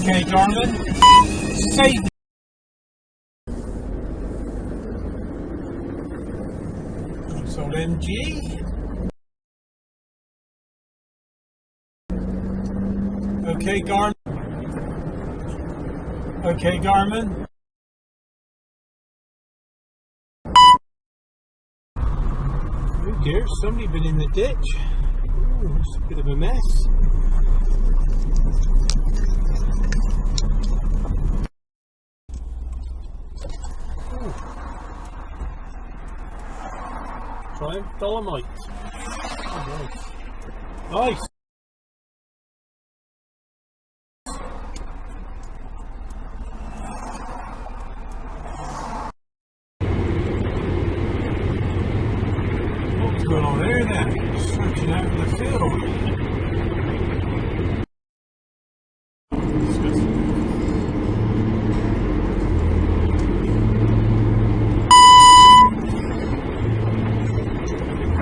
Okay, Garmin, save. Console MG. Okay, Garmin. Okay, Garmin. Oh dear, somebody been in the ditch. Ooh, it's a bit of a mess. Ooh. Try dolomite. Oh, nice. Nice. What's going on there then? Searching out in the field.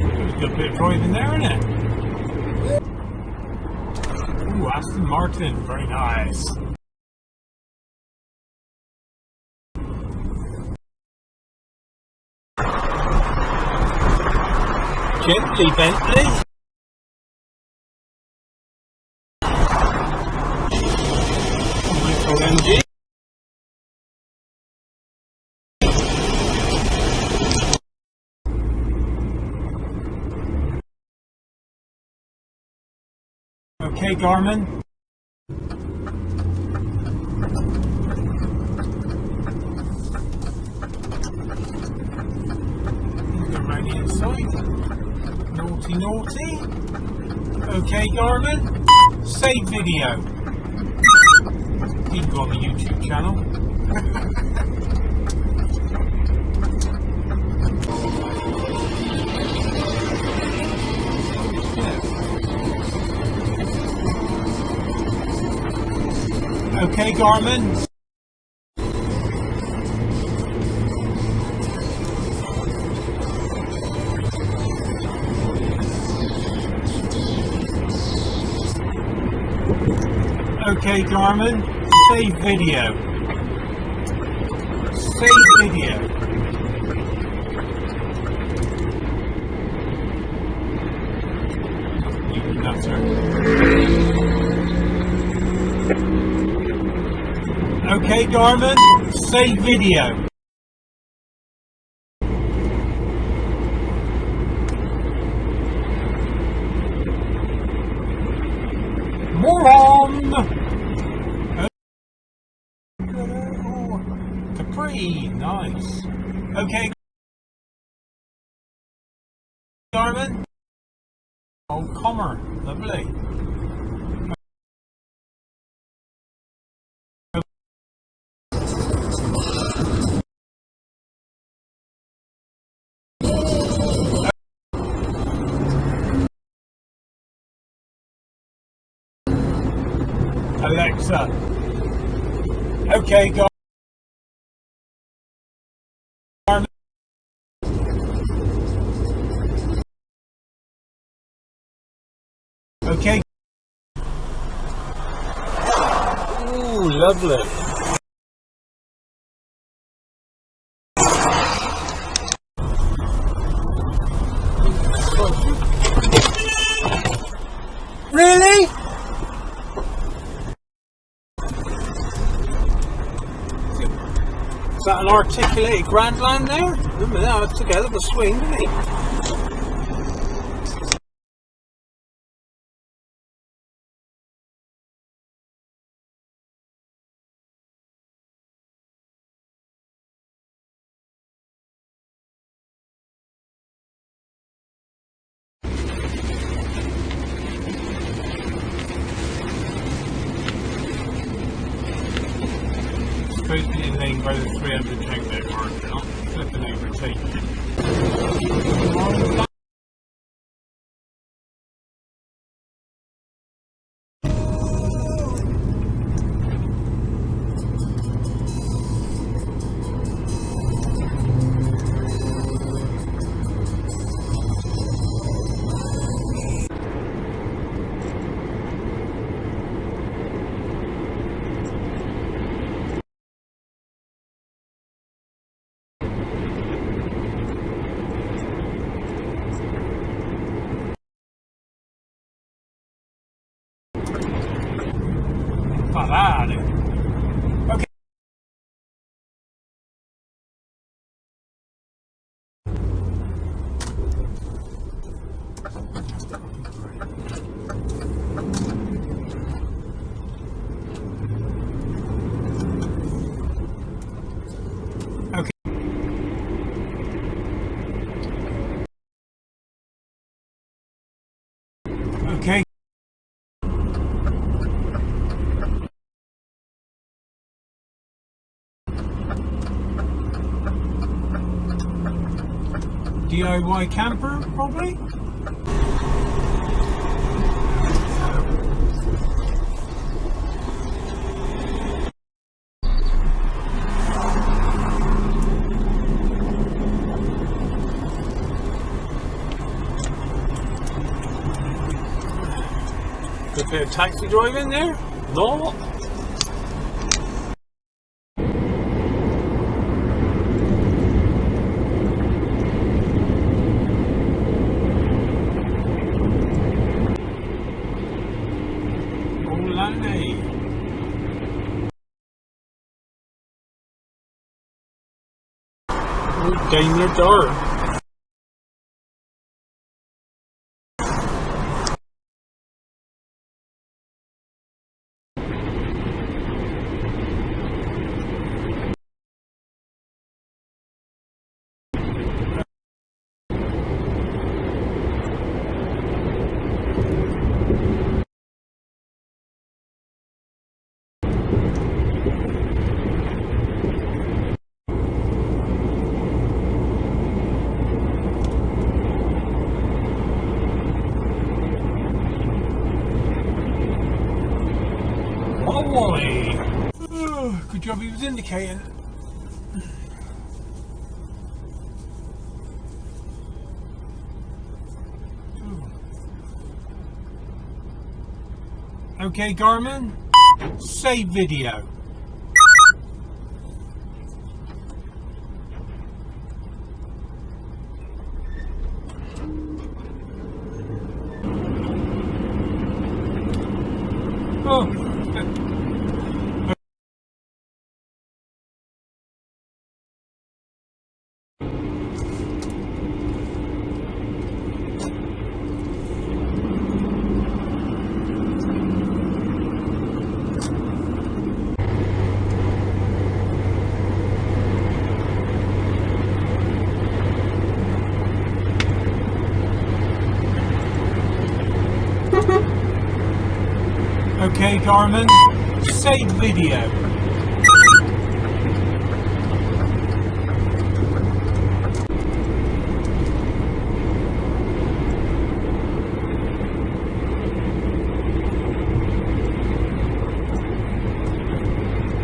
There's a good bit of driving there, isn't it? Ooh, Aston Martin, very nice. Gently, Bentley. MG. Okay, Garmin. Go right inside. Naughty, naughty. Okay, Garmin. Save video. Keep on the YouTube channel. Okay, Garmin. Okay, Garmin. Save video. Save video. You nutter. Okay, Garmin. Save video. Moron! Capri, nice. Okay, Garmin. Oh, Comer, lovely. Alexa. Okay, Garmin. Okay. Ooh, lovely. Really? Is that an articulated Grandland there? Remember that, I took a hell of a swing, didn't he? Supposed to be in lane by the 300 checkpoint marker, not flipping overtaking. Okay. DIY camper, probably. Good bit of taxi driving there? No. Daimler Dart. Wally. Oh, good job he was indicating. Okay, Garmin, save video. Oh. Okay, Garmin, save video.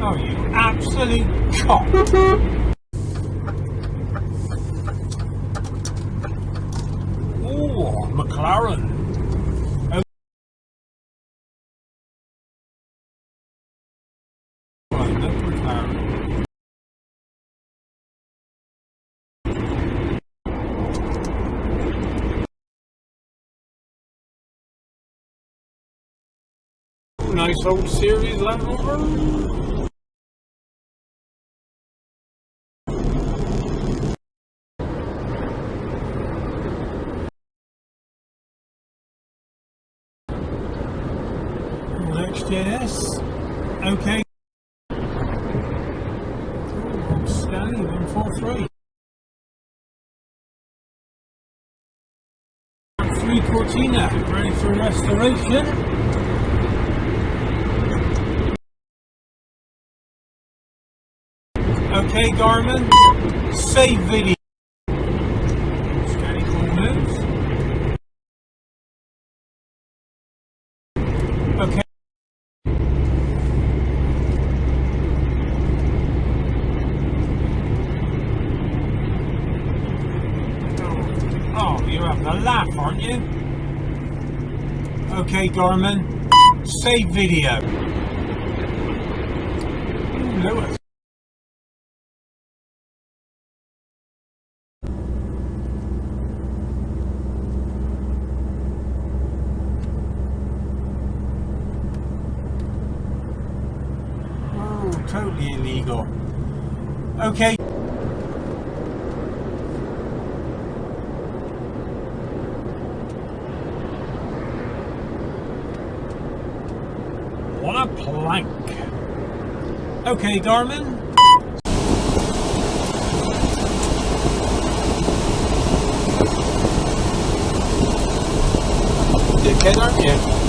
Oh, you absolute cock. Oh, McLaren. Nice old series Land Rover. XJS. Okay. Stanley 143. 3 Cortina, ready for restoration. Okay, Garmin, save video. Steady cool moves. Okay. Oh, you're having a laugh, aren't you? Okay, Garmin, save video. Ooh, Lewis. Totally illegal. Okay. blank. Okay, Garmin. Dickhead, aren't you?